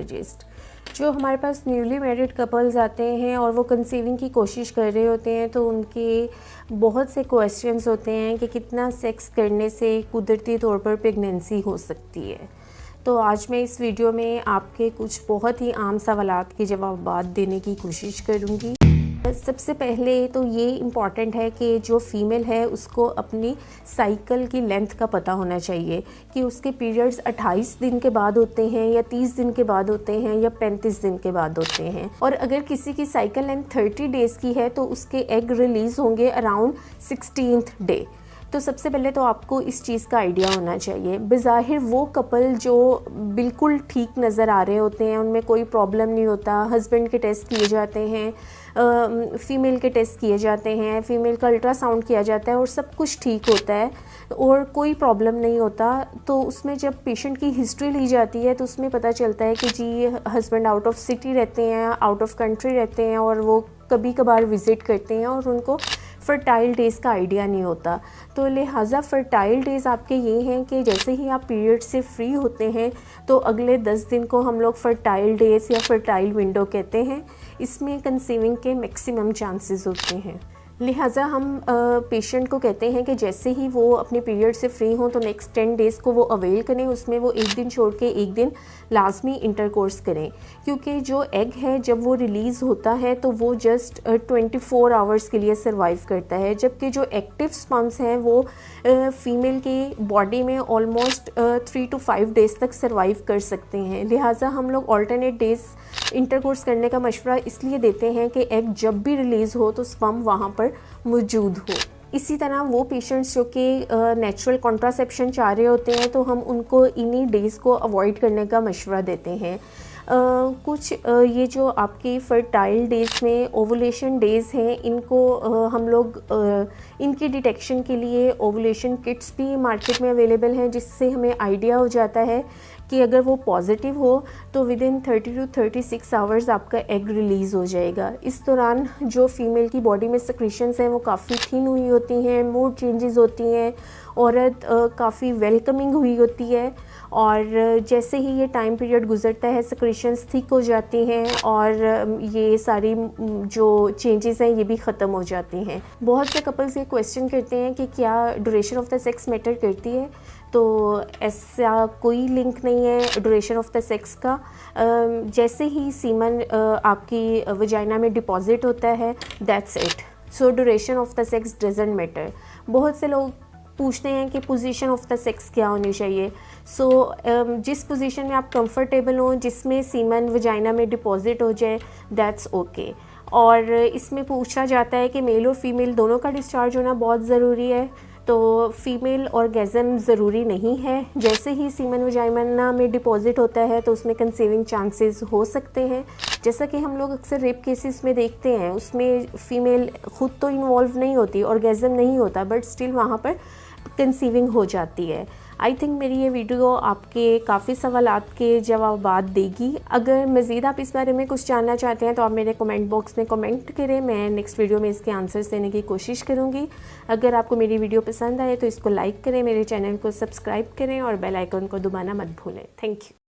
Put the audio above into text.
जो हमारे पास newly married couples आते हैं और वो कंसीविंग की कोशिश कर रहे होते हैं तो उनके बहुत से क्वेश्चंस होते हैं कि कितना सेक्स करने से कुदरती तौर पर प्रेगनेंसी हो सकती है। तो आज मैं इस वीडियो में आपके कुछ बहुत ही आम सवालात के जवाब देने की कोशिश करूँगी। सबसे पहले तो ये इम्पॉर्टेंट है कि जो फीमेल है उसको अपनी साइकिल की लेंथ का पता होना चाहिए कि उसके पीरियड्स 28 दिन के बाद होते हैं या 30 दिन के बाद होते हैं या 35 दिन के बाद होते हैं। और अगर किसी की साइकिल लेंथ 30 डेज़ की है तो उसके एग रिलीज़ होंगे अराउंड 16th डे। तो सबसे पहले तो आपको इस चीज़ का आइडिया होना चाहिए। बज़ाहिर वो कपल जो बिल्कुल ठीक नज़र आ रहे होते हैं, उनमें कोई प्रॉब्लम नहीं होता, हस्बैंड के टेस्ट किए जाते हैं, फ़ीमेल के टेस्ट किए जाते हैं, फ़ीमेल का अल्ट्रासाउंड किया जाता है और सब कुछ ठीक होता है और कोई प्रॉब्लम नहीं होता, तो उसमें जब पेशेंट की हिस्ट्री ली जाती है तो उसमें पता चलता है कि जी हस्बैंड आउट ऑफ सिटी रहते हैं, आउट ऑफ कंट्री रहते हैं और वो कभी कभार विज़िट करते हैं और उनको फ़र्टाइल डेज़ का आइडिया नहीं होता। तो लिहाजा फ़र्टाइल डेज़ आपके ये हैं कि जैसे ही आप पीरियड से फ्री होते हैं तो अगले 10 दिन को हम लोग फ़र्टाइल डेज़ या फ़र्टाइल विंडो कहते हैं। इसमें कंसीविंग के मैक्सिमम चांसेस होते हैं। लिहाजा हम पेशेंट को कहते हैं कि जैसे ही वो अपने पीरियड से फ्री हों तो नेक्स्ट 10 डेज़ को वो अवेल करें, उसमें वो एक दिन छोड़ के एक दिन लाजमी इंटरकोर्स करें, क्योंकि जो एग है जब वो रिलीज़ होता है तो वो जस्ट 24 आवर्स के लिए सर्वाइव करता है, जबकि जो एक्टिव स्पर्म्स हैं वो फ़ीमेल की बॉडी में ऑलमोस्ट 3 to 5 डेज़ तक सर्वाइव कर सकते हैं। लिहाजा हम लोग ऑल्टरनेट डेज़ इंटरकोर्स करने का मशवरा इसलिए देते हैं कि एग जब भी रिलीज़ हो तो स्पर्म वहाँ पर मौजूद हो। इसी तरह वो पेशेंट्स जो कि नेचुरल कॉन्ट्रासेप्शन चाह रहे होते हैं तो हम उनको इन्हीं डेज़ को अवॉइड करने का मशवरा देते हैं। कुछ ये जो आपकी फ़र्टाइल डेज़ में ओवुलेशन डेज़ हैं, इनको हम लोग इनकी डिटेक्शन के लिए ओवुलेशन किट्स भी मार्केट में अवेलेबल हैं, जिससे हमें आइडिया हो जाता है कि अगर वो पॉजिटिव हो तो विदिन 30 to 36 आवर्स आपका एग रिलीज़ हो जाएगा। इस दौरान जो फीमेल की बॉडी में सिक्रीशंस हैं वो काफ़ी थिन हुई होती हैं, मूड चेंजेस होती हैं, औरत काफ़ी वेलकमिंग हुई होती है और जैसे ही ये टाइम पीरियड गुजरता है सिक्रीशंस थिक हो जाती हैं और ये सारी जो चेंजेस हैं ये भी ख़त्म हो जाती हैं। बहुत से कपल्स ये क्वेश्चन करते हैं कि क्या duration of the sex matter करती है, तो ऐसा कोई लिंक नहीं है ड्यूरेशन ऑफ द सेक्स का। जैसे ही सीमन आपकी वजाइना में डिपॉजिट होता है that's it. So duration of the sex doesn't matter. बहुत से लोग पूछते हैं कि पोजीशन ऑफ द सेक्स क्या होनी चाहिए। जिस पोजीशन में आप कंफर्टेबल हों, जिसमें सीमन वजाइना में डिपॉजिट हो जाए, दैट्स ओके। और इसमें पूछा जाता है कि मेल और फीमेल दोनों का डिस्चार्ज होना बहुत ज़रूरी है, तो फीमेल ऑर्गेज़म ज़रूरी नहीं है। जैसे ही सीमन वजाइना में डिपॉजिट होता है तो उसमें कंसीविंग चांसेस हो सकते हैं। जैसा कि हम लोग अक्सर रेप केसेस में देखते हैं, उसमें फ़ीमेल ख़ुद तो इन्वॉल्व नहीं होती, ऑर्गेज़म नहीं होता, बट स्टिल वहाँ पर कंसीविंग हो जाती है। आई थिंक मेरी ये वीडियो आपके काफ़ी सवालात के जवाब देगी। अगर मज़ीद आप इस बारे में कुछ जानना चाहते हैं तो आप मेरे कमेंट बॉक्स में कमेंट करें, मैं नेक्स्ट वीडियो में इसके आंसर्स देने की कोशिश करूँगी। अगर आपको मेरी वीडियो पसंद आए तो इसको लाइक करें, मेरे चैनल को सब्सक्राइब करें और बेल आइकन को दबाना मत भूलें। Thank you.